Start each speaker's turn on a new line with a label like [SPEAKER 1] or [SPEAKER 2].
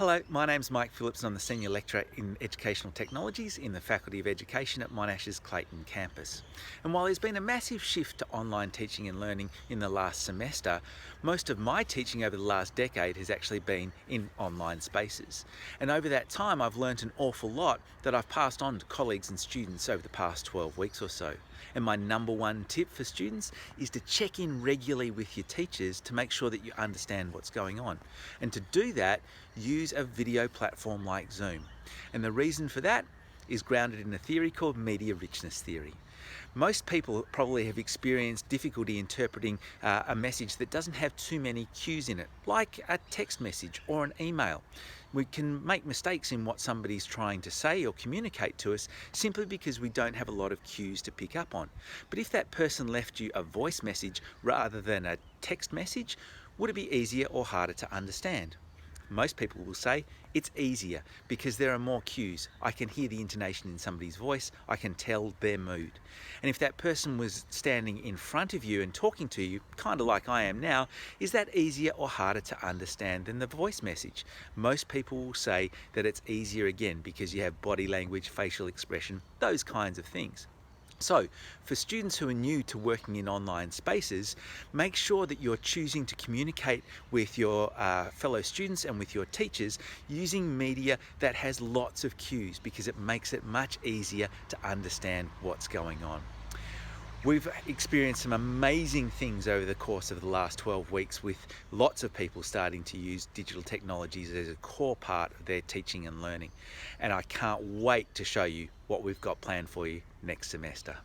[SPEAKER 1] Hello, my name's Mike Phillips and I'm the Senior Lecturer in Educational Technologies in the Faculty of Education at Monash's Clayton campus. And while there's been a massive shift to online teaching and learning in the last semester, most of my teaching over the last decade has actually been in online spaces. And over that time I've learnt an awful lot that I've passed on to colleagues and students over the past 12 weeks or so. And my number one tip for students is to check in regularly with your teachers to make sure that you understand what's going on. And to do that, use a video platform like Zoom. And the reason for that is grounded in a theory called media richness theory. Most people probably have experienced difficulty interpreting a message that doesn't have too many cues in it, like a text message or an email. We can make mistakes in what somebody's trying to say or communicate to us simply because we don't have a lot of cues to pick up on. But if that person left you a voice message rather than a text message, would it be easier or harder to understand? Most people will say it's easier because there are more cues. I can hear the intonation in somebody's voice, I can tell their mood. And if that person was standing in front of you and talking to you, kind of like I am now, is that easier or harder to understand than the voice message? Most people will say that it's easier again because you have body language, facial expression, those kinds of things. So, for students who are new to working in online spaces, make sure that you're choosing to communicate with your fellow students and with your teachers using media that has lots of cues because it makes it much easier to understand what's going on. We've experienced some amazing things over the course of the last 12 weeks with lots of people starting to use digital technologies as a core part of their teaching and learning. And I can't wait to show you what we've got planned for you next semester.